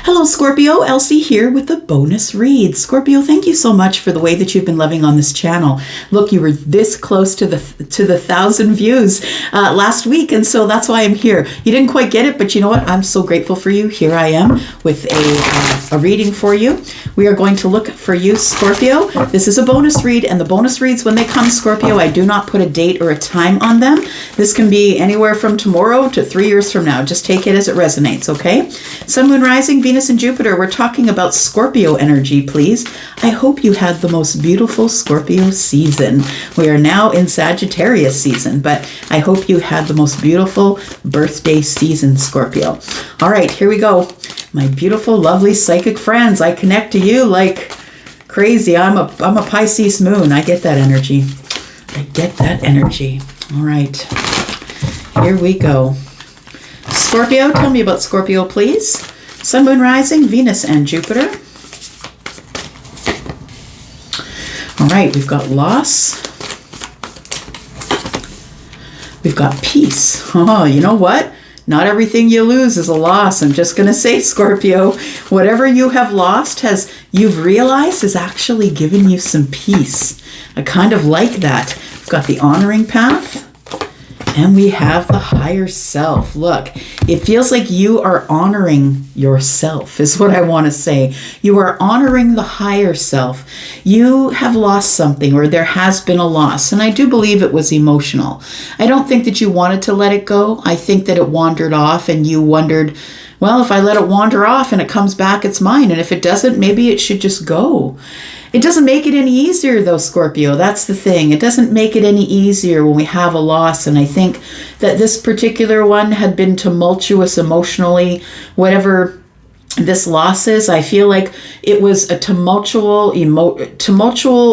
Hello, Scorpio. Elsie here with the bonus read. Scorpio, thank you so much for the way that you've been loving on this channel. Look, you were this close to the 1,000 views last week, and so that's why I'm here. You didn't quite get it, but you know what? I'm so grateful for you. Here I am with a reading for you. We are going to look for you, Scorpio. This is a bonus read, and the bonus reads, when they come, Scorpio, I do not put a date or a time on them. This can be anywhere from tomorrow to 3 years from now. Just take it as it resonates, okay? Sun, Moon, Rising, Venus, and Jupiter. We're talking about Scorpio energy, please. I hope you had the most beautiful Scorpio season. We are now in Sagittarius season, but I hope you had the most beautiful birthday season, Scorpio. All right, here we go. My beautiful, lovely psychic friends, I connect to you like crazy. I'm a Pisces moon. I get that energy. I get that energy. All right, here we go. Scorpio, tell me about Scorpio, please. Sun, Moon, Rising, Venus, and Jupiter. All right, we've got loss. We've got peace. Oh, you know what? Not everything you lose is a loss. I'm just going to say, Scorpio, whatever you have lost you've realized has actually given you some peace. I kind of like that. We've got the honoring path. And we have the higher self. Look, it feels like you are honoring yourself is what I want to say. You are honoring the higher self. You have lost something, or there has been a loss. And I do believe it was emotional. I don't think that you wanted to let it go. I think that it wandered off and you wondered, well, if I let it wander off and it comes back, it's mine. And if it doesn't, maybe it should just go. It doesn't make it any easier though, Scorpio. That's the thing. It doesn't make it any easier when we have a loss. And I think that this particular one had been tumultuous emotionally. Whatever this loss is, I feel like it was a tumultuous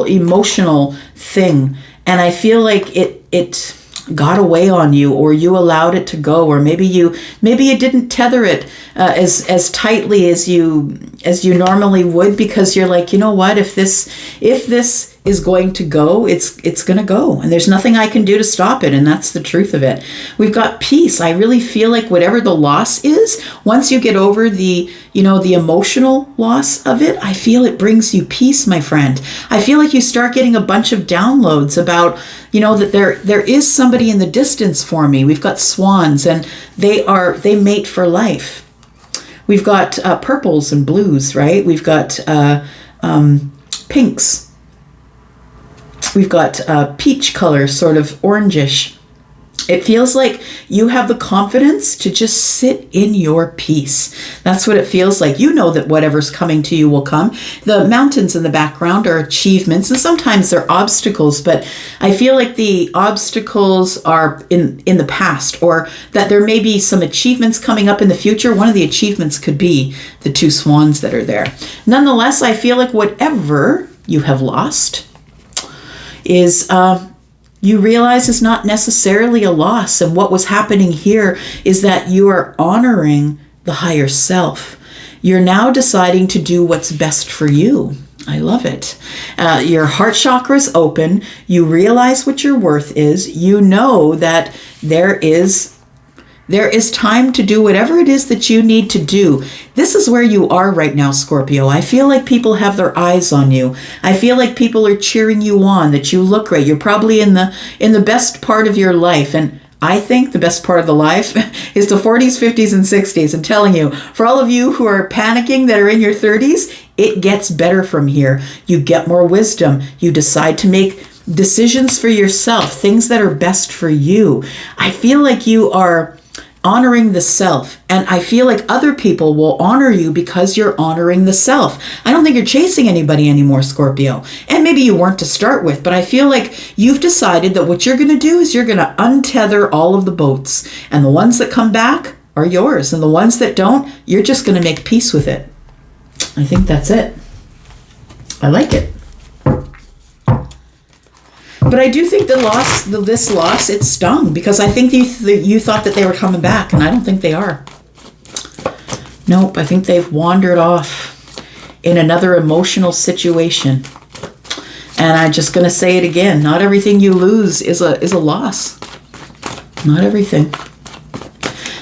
emotional thing. And I feel like it got away on you, or you allowed it to go, or maybe you didn't tether it as tightly as you normally would, because you're like, you know what, if this is going to go, it's going to go, and there's nothing I can do to stop it. And that's the truth of it. We've got peace. I really feel like whatever the loss is, once you get over the emotional loss of it, I feel it brings you peace, my friend. I feel like you start getting a bunch of downloads about, that there is somebody in the distance for me. We've got swans, and they mate for life. We've got purples and blues, right? We've got pinks. We've got peach color, sort of orangish. It feels like you have the confidence to just sit in your peace. That's what it feels like. You know that whatever's coming to you will come. The mountains in the background are achievements, and sometimes they're obstacles, but I feel like the obstacles are in the past, or that there may be some achievements coming up in the future. One of the achievements could be the two swans that are there. Nonetheless, I feel like whatever you have lost is you realize is not necessarily a loss. And what was happening here is that you are honoring the higher self. You're now deciding to do what's best for you. I love it. Your heart chakra is open. You realize what your worth is. You know that there is time to do whatever it is that you need to do. This is where you are right now, Scorpio. I feel like people have their eyes on you. I feel like people are cheering you on, that you look great. You're probably in the best part of your life. And I think the best part of the life is the 40s, 50s, and 60s. I'm telling you, for all of you who are panicking that are in your 30s, it gets better from here. You get more wisdom. You decide to make decisions for yourself, things that are best for you. I feel like you are honoring the self, and I feel like other people will honor you because you're honoring the self. I don't think you're chasing anybody anymore, Scorpio, and maybe you weren't to start with, but I feel like you've decided that what you're going to do is you're going to untether all of the boats, and the ones that come back are yours, and the ones that don't, you're just going to make peace with it. I think that's it. I like it. But I do think this loss, it stung, because I think you thought that they were coming back, and I don't think they are. Nope, I think they've wandered off in another emotional situation. And I'm just going to say it again. Not everything you lose is a loss. Not everything.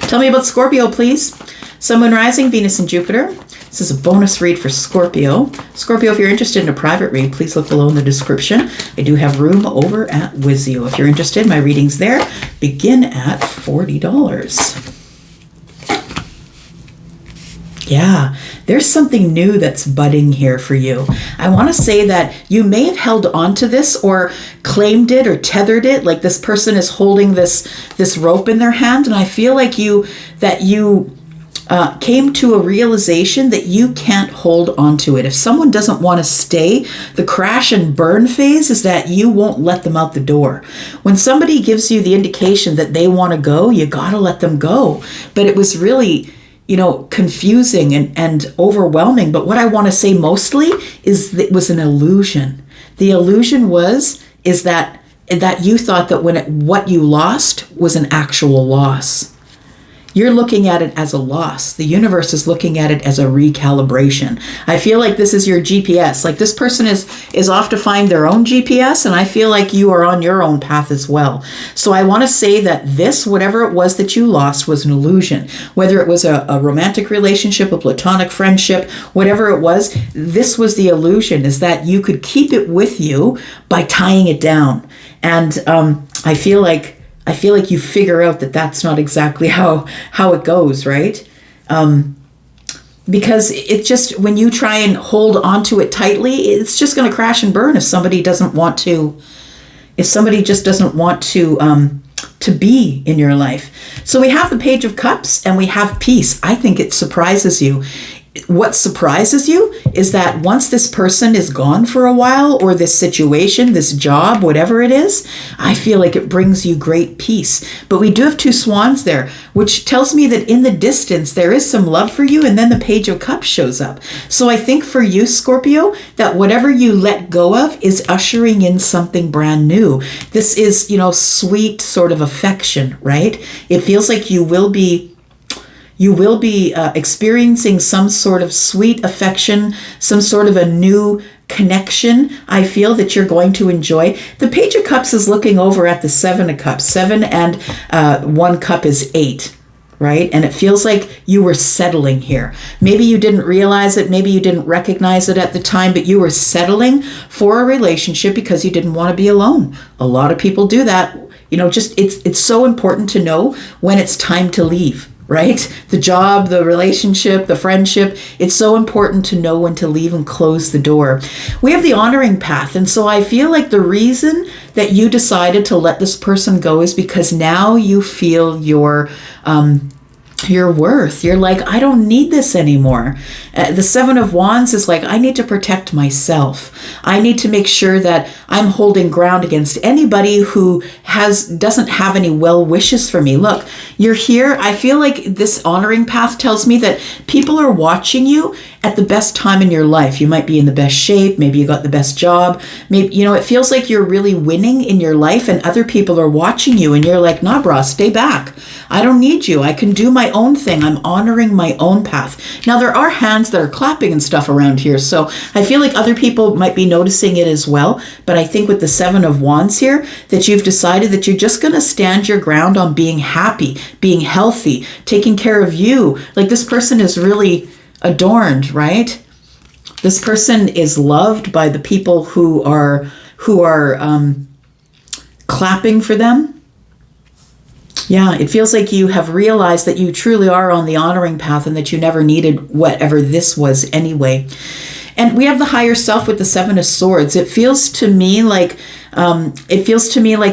Tell me about Scorpio, please. Sun, Moon, Rising, Venus, and Jupiter. This is a bonus read for Scorpio. Scorpio, if you're interested in a private read, please look below in the description. I do have room over at Wizio. If you're interested, my readings there begin at $40. Yeah, there's something new that's budding here for you. I want to say that you may have held on to this or claimed it or tethered it, like this person is holding this rope in their hand, and I feel like you came to a realization that you can't hold on to it. If someone doesn't want to stay, the crash and burn phase is that you won't let them out the door. When somebody gives you the indication that they want to go, you got to let them go. But it was really, confusing and overwhelming. But what I want to say mostly is that it was an illusion. The illusion is that you thought that what you lost was an actual loss. You're looking at it as a loss. The universe is looking at it as a recalibration. I feel like this is your GPS. Like this person is off to find their own GPS, and I feel like you are on your own path as well. So I want to say that whatever it was that you lost, was an illusion. Whether it was a romantic relationship, a platonic friendship, whatever it was, this was the illusion, is that you could keep it with you by tying it down. And I feel like you figure out that that's not exactly how it goes, right? Because it just, when you try and hold onto it tightly, it's just going to crash and burn if somebody just doesn't want to be in your life. So we have the Page of Cups and we have peace. I think it surprises you. What surprises you is that once this person is gone for a while, or this situation, this job, whatever it is, I feel like it brings you great peace. But we do have two swans there, which tells me that in the distance, there is some love for you. And then the Page of Cups shows up. So I think for you, Scorpio, that whatever you let go of is ushering in something brand new. This is, sweet sort of affection, right? It feels like you will be experiencing some sort of sweet affection, some sort of a new connection. I feel that you're going to enjoy. The Page of Cups is looking over at the Seven of Cups. 7 and 1 cup is 8, right? And it feels like you were settling here. Maybe you didn't realize it. Maybe you didn't recognize it at the time, but you were settling for a relationship because you didn't want to be alone. A lot of people do that. It's so important to know when it's time to leave. Right? The job, the relationship, the friendship. It's so important to know when to leave and close the door. We have the honoring path. And so I feel like the reason that you decided to let this person go is because now you feel your worth. You're like, I don't need this anymore. The Seven of Wands is like, I need to protect myself. I need to make sure that I'm holding ground against anybody who doesn't have any well wishes for me. Look, you're here. I feel like this honoring path tells me that people are watching you at the best time in your life. You might be in the best shape. Maybe you got the best job. Maybe, it feels like you're really winning in your life and other people are watching you and you're like, nah, brah, stay back. I don't need you. I can do my own thing. I'm honoring my own path. Now, there are hands that are clapping and stuff around here. So I feel like other people might be noticing it as well. But I think with the Seven of Wands here, that you've decided that you're just going to stand your ground on being happy, being healthy, taking care of you. Like this person is really adorned, right? This person is loved by the people who are clapping for them. Yeah, it feels like you have realized that you truly are on the honoring path and that you never needed whatever this was anyway. And we have the higher self with the Seven of Swords. It feels to me like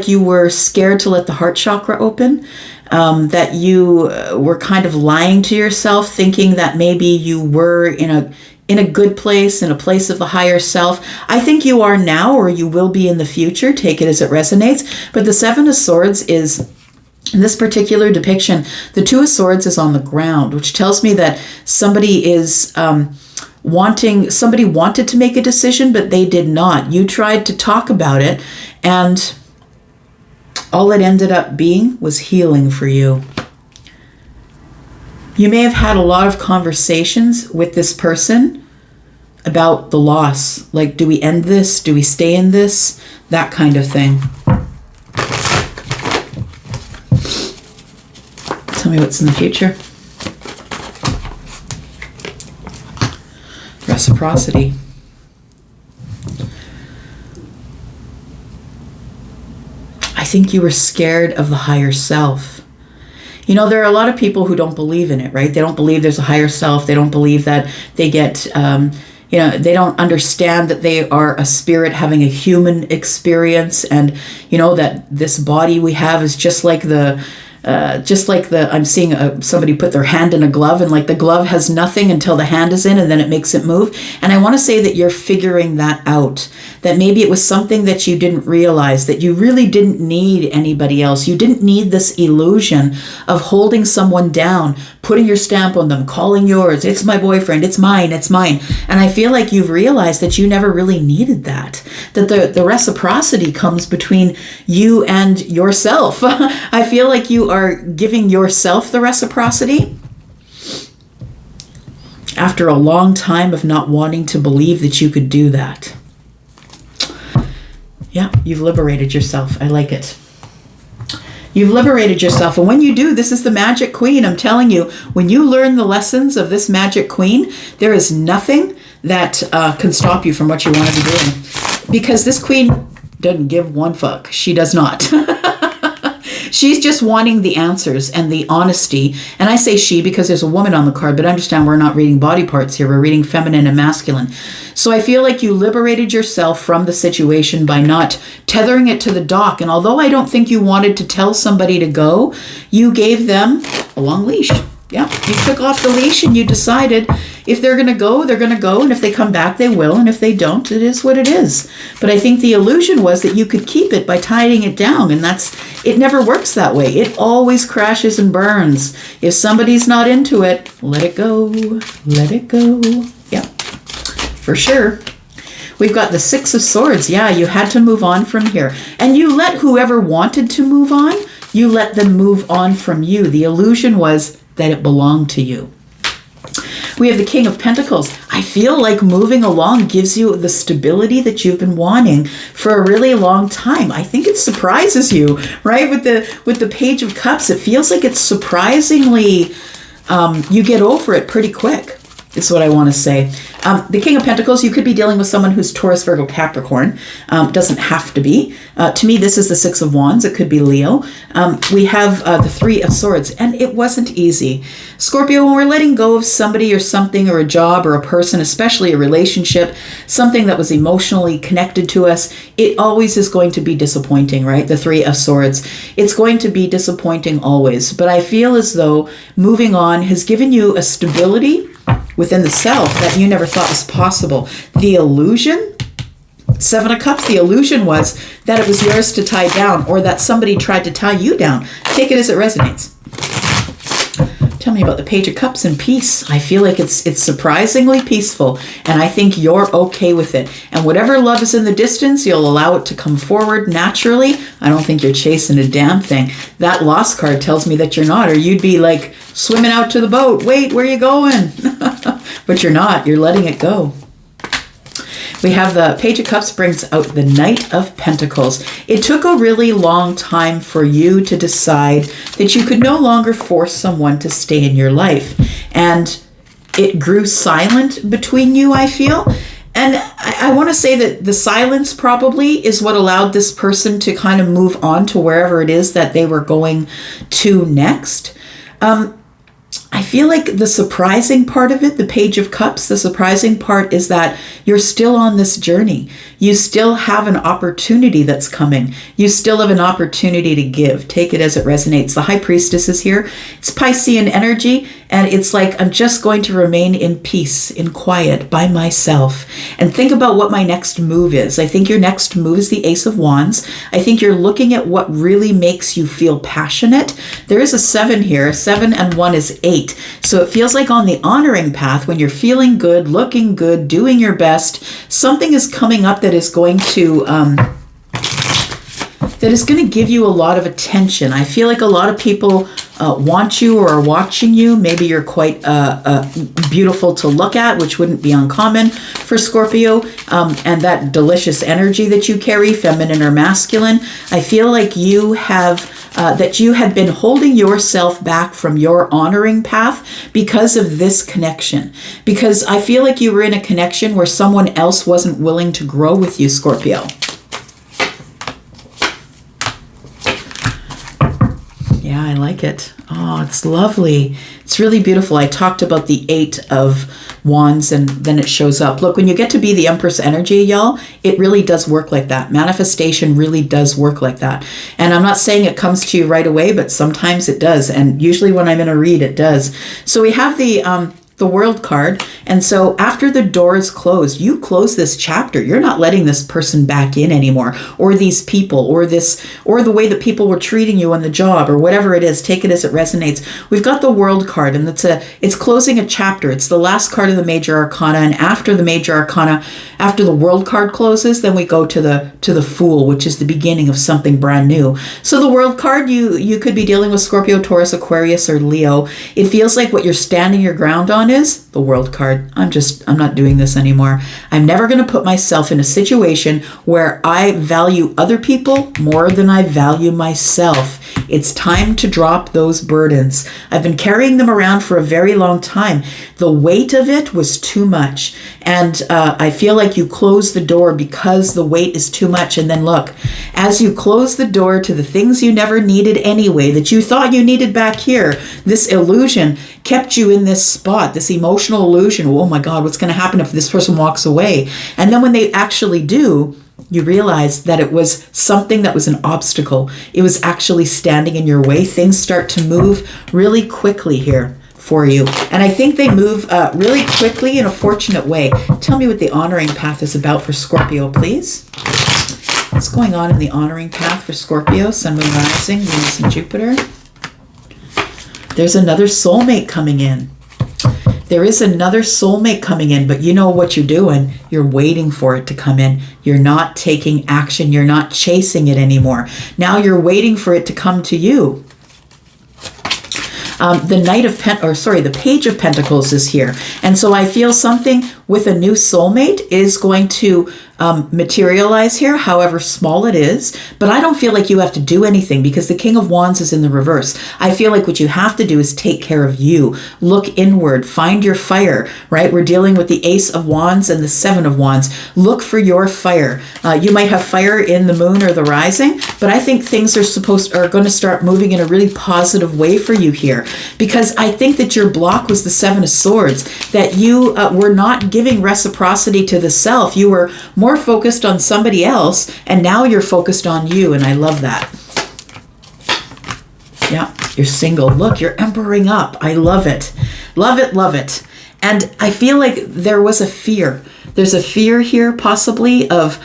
you were scared to let the heart chakra open. That you were kind of lying to yourself, thinking that maybe you were in a good place, in a place of the higher self. I think you are now, or you will be in the future. Take it as it resonates. But the Seven of Swords is, in this particular depiction, the Two of Swords is on the ground, which tells me that somebody is somebody wanted to make a decision, but they did not. You tried to talk about it, and all it ended up being was healing for you. You may have had a lot of conversations with this person about the loss. Like, do we end this? Do we stay in this? That kind of thing. Tell me what's in the future. Reciprocity. I think you were scared of the higher self. You know, there are a lot of people who don't believe in it, right? They don't believe there's a higher self. They don't believe that they get, they don't understand that they are a spirit having a human experience, and, that this body we have is just like I'm seeing somebody put their hand in a glove, and like the glove has nothing until the hand is in, and then it makes it move. And I want to say that you're figuring that out, that maybe it was something that you didn't realize, that you really didn't need anybody else. You didn't need this illusion of holding someone down, putting your stamp on them, calling yours, it's my boyfriend, it's mine, it's mine. And I feel like you've realized that you never really needed that the reciprocity comes between you and yourself. I feel like you are giving yourself the reciprocity after a long time of not wanting to believe that you could do that. Yeah, you've liberated yourself. I like it. You've liberated yourself. And when you do, this is the Magic Queen. I'm telling you, when you learn the lessons of this Magic Queen, there is nothing that can stop you from what you want to be doing. Because this Queen doesn't give one fuck. She does not. She's just wanting the answers and the honesty. And I say she because there's a woman on the card, but understand we're not reading body parts here. We're reading feminine and masculine. So I feel like you liberated yourself from the situation by not tethering it to the dock. And although I don't think you wanted to tell somebody to go, you gave them a long leash. Yeah, you took off the leash and you decided if they're going to go, they're going to go. And if they come back, they will. And if they don't, it is what it is. But I think the illusion was that you could keep it by tying it down. And it never works that way. It always crashes and burns. If somebody's not into it, let it go. Let it go. Yeah, for sure. We've got the Six of Swords. Yeah, you had to move on from here. And you let whoever wanted to move on, you let them move on from you. The illusion was that it belonged to you. We have the King of Pentacles. I feel like moving along gives you the stability that you've been wanting for a really long time. I think it surprises you, right? With the Page of Cups, it feels like it's surprisingly, you get over it pretty quick, is what I want to say. The King of Pentacles, you could be dealing with someone who's Taurus, Virgo, Capricorn. Doesn't have to be. To me, this is the Six of Wands. It could be Leo. We have the Three of Swords, and it wasn't easy. Scorpio, when we're letting go of somebody or something or a job or a person, especially a relationship, something that was emotionally connected to us, it always is going to be disappointing, right? The Three of Swords. It's going to be disappointing always. But I feel as though moving on has given you a stability within the self that you never thought was possible. The illusion, Seven of Cups, the illusion was that it was yours to tie down, or that somebody tried to tie you down. Take it as it resonates. Tell me about the Page of Cups and peace. I feel like it's surprisingly peaceful, and I think you're okay with it. And whatever love is in the distance, you'll allow it to come forward naturally. I don't think you're chasing a damn thing. That Lost card tells me that you're not, or you'd be like swimming out to the boat. Wait, where are you going? But you're not. You're letting it go. We have the Page of Cups brings out the Knight of Pentacles. It took a really long time for you to decide that you could no longer force someone to stay in your life. And it grew silent between you, I feel. And I want to say that the silence probably is what allowed this person to kind of move on to wherever it is that they were going to next. I feel like the surprising part of it, the Page of Cups, the surprising part is that you're still on this journey. You still have an opportunity that's coming. You still have an opportunity to give. Take it as it resonates. The High Priestess is here. It's Piscean energy, and it's like, I'm just going to remain in peace, in quiet, by myself, and think about what my next move is. I think your next move is the Ace of Wands. I think you're looking at what really makes you feel passionate. There is a 7 here. 7 and 1 is 8. So it feels like on the honoring path, when you're feeling good, looking good, doing your best, something is coming up that is going to give you a lot of attention. I feel like a lot of people want you or are watching you. Maybe you're quite beautiful to look at, which wouldn't be uncommon for Scorpio. And that delicious energy that you carry, feminine or masculine, I feel like you have that you had been holding yourself back from your honoring path because of this connection. Because I feel like you were in a connection where someone else wasn't willing to grow with you, Scorpio. Yeah, I like it. Oh, it's lovely. It's really beautiful. I talked about the 8 of Wands and then it shows up. Look, when you get to be the Empress energy, y'all, it really does work like that. Manifestation really does work like that. And I'm not saying it comes to you right away, but sometimes it does. And usually when I'm in a read, it does. So we have the World card. And so after the door is closed, you close this chapter. You're not letting this person back in anymore, or these people, or the way that people were treating you on the job, or whatever it is. Take it as it resonates. We've got the World card, and it's closing a chapter. It's the last card of the Major Arcana, and after the Major Arcana, after the World card closes, then we go to the Fool, which is the beginning of something brand new. So the World card, you could be dealing with Scorpio, Taurus, Aquarius, or Leo. It feels like what you're standing your ground on is the World card. I'm not doing this anymore. I'm never going to put myself in a situation where I value other people more than I value myself. It's time to drop those burdens. I've been carrying them around for a very long time. The weight of it was too much. And I feel like you close the door because the weight is too much. And then look, as you close the door to the things you never needed anyway, that you thought you needed back here, this illusion kept you in this spot, this emotional illusion. Oh my God, what's going to happen if this person walks away? And then when they actually do, you realize that it was something that was an obstacle. It was actually standing in your way. Things start to move really quickly here for you. And I think they move really quickly in a fortunate way. Tell me what the honoring path is about for Scorpio, please. What's going on in the honoring path for Scorpio, Sun, Moon, Rising, Venus, and Jupiter? There's another soulmate coming in. There is another soulmate coming in, but you know what you're doing. You're waiting for it to come in. You're not taking action. You're not chasing it anymore. Now you're waiting for it to come to you. The Page of Pentacles is here. And so I feel something with a new soulmate is going to materialize here, however small it is. But I don't feel like you have to do anything because the King of Wands is in the reverse. I feel like what you have to do is take care of you. Look inward. Find your fire, right? We're dealing with the Ace of Wands and the Seven of Wands. Look for your fire. You might have fire in the moon or the rising, but I think things are going to start moving in a really positive way for you here, because I think that your block was the Seven of Swords, that you were not giving reciprocity to the self. You were more focused on somebody else, and now you're focused on you, and I love that. Yeah, you're single. Look, you're empering up. I love it. Love it, love it. And I feel like there was a fear. There's a fear here possibly of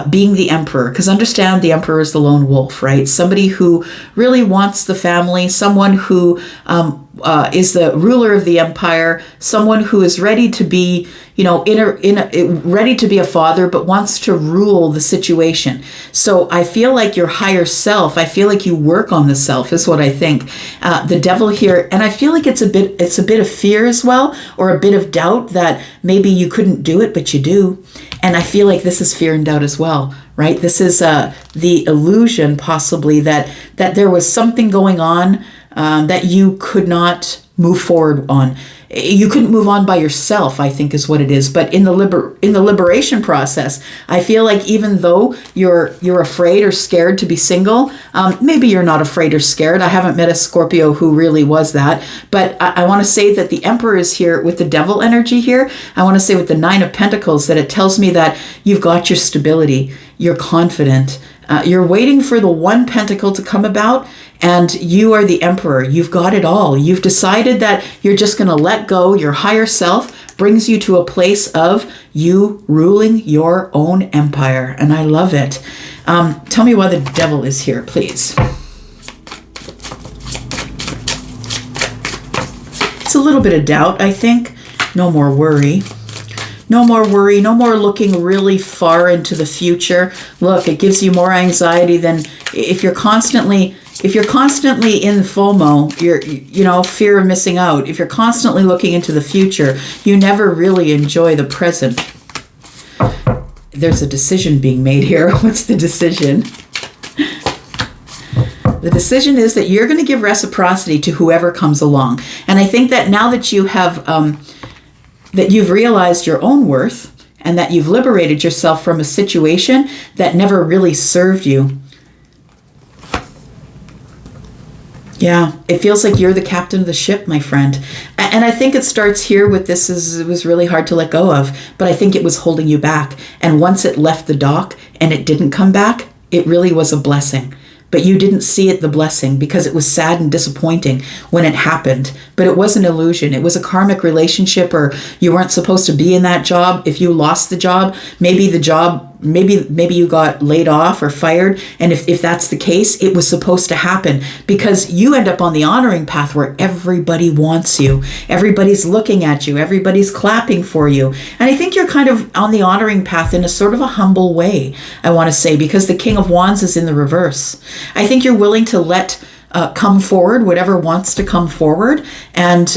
being the emperor, because understand the emperor is the lone wolf, right? Somebody who really wants the family, someone who is the ruler of the empire, someone who is ready to be, ready to be a father, but wants to rule the situation. So I feel like your higher self, I feel like you work on the self is what I think. The Devil here, and I feel like it's a bit of fear as well, or a bit of doubt that maybe you couldn't do it, but you do. And I feel like this is fear and doubt as well, right? This is the illusion possibly that there was something going on that you could not move forward on. You couldn't move on by yourself, I think is what it is. But in the liberation process, I feel like even though you're afraid or scared to be single, maybe you're not afraid or scared. I haven't met a Scorpio who really was that. But I want to say that the Emperor is here with the Devil energy here. I want to say with the Nine of Pentacles that it tells me that you've got your stability. You're confident. You're waiting for the one pentacle to come about, and you are the emperor. You've got it all. You've decided that you're just going to let go. Your higher self brings you to a place of you ruling your own empire, and I love it. Tell me why the Devil is here, please. It's a little bit of doubt, I think. No more worry. No more worry, no more looking really far into the future. Look, it gives you more anxiety than if you're constantly in FOMO, fear of missing out. If you're constantly looking into the future, you never really enjoy the present. There's a decision being made here. What's the decision? The decision is that you're going to give reciprocity to whoever comes along. And I think that now that you have, that you've realized your own worth and that you've liberated yourself from a situation that never really served you, yeah, it feels like you're the captain of the ship, my friend. And I think it starts here with this is it was really hard to let go of, but I think it was holding you back. And once it left the dock and it didn't come back, it really was a blessing. But you didn't see it the blessing because it was sad and disappointing when it happened. But it was an illusion. It was a karmic relationship, or you weren't supposed to be in that job. If you lost the job, maybe you got laid off or fired. And if that's the case, it was supposed to happen because you end up on the honoring path where everybody wants you. Everybody's looking at you. Everybody's clapping for you. And I think you're kind of on the honoring path in a sort of a humble way, I want to say, because the King of Wands is in the reverse. I think you're willing to let come forward whatever wants to come forward. And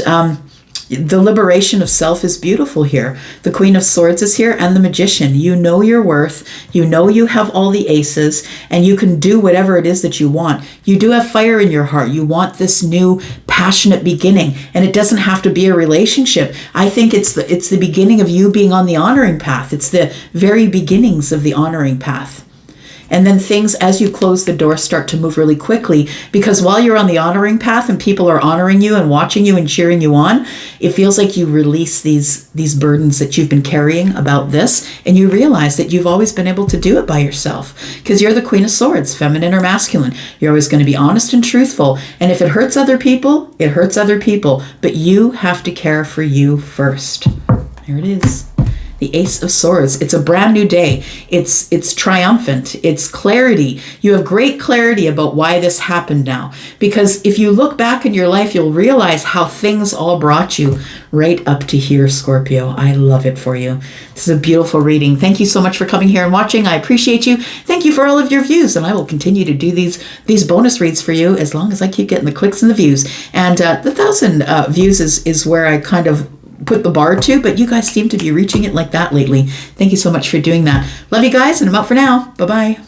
the liberation of self is beautiful here. The Queen of Swords is here and the Magician. You know your worth. You know you have all the aces and you can do whatever it is that you want. You do have fire in your heart. You want this new passionate beginning, and it doesn't have to be a relationship. I think it's the beginning of you being on the honoring path. It's the very beginnings of the honoring path. And then things, as you close the door, start to move really quickly, because while you're on the honoring path and people are honoring you and watching you and cheering you on, it feels like you release these burdens that you've been carrying about this, and you realize that you've always been able to do it by yourself because you're the Queen of Swords, feminine or masculine. You're always going to be honest and truthful. And if it hurts other people, it hurts other people. But you have to care for you first. There it is. The Ace of Swords. It's a brand new day. It's triumphant. It's clarity. You have great clarity about why this happened now. Because if you look back in your life, you'll realize how things all brought you right up to here, Scorpio. I love it for you. This is a beautiful reading. Thank you so much for coming here and watching. I appreciate you. Thank you for all of your views. And I will continue to do these bonus reads for you as long as I keep getting the clicks and the views. And the 1,000 views is where I kind of put the bar to, but you guys seem to be reaching it like that lately. Thank you so much for doing that. Love you guys, and I'm out for now. Bye-bye.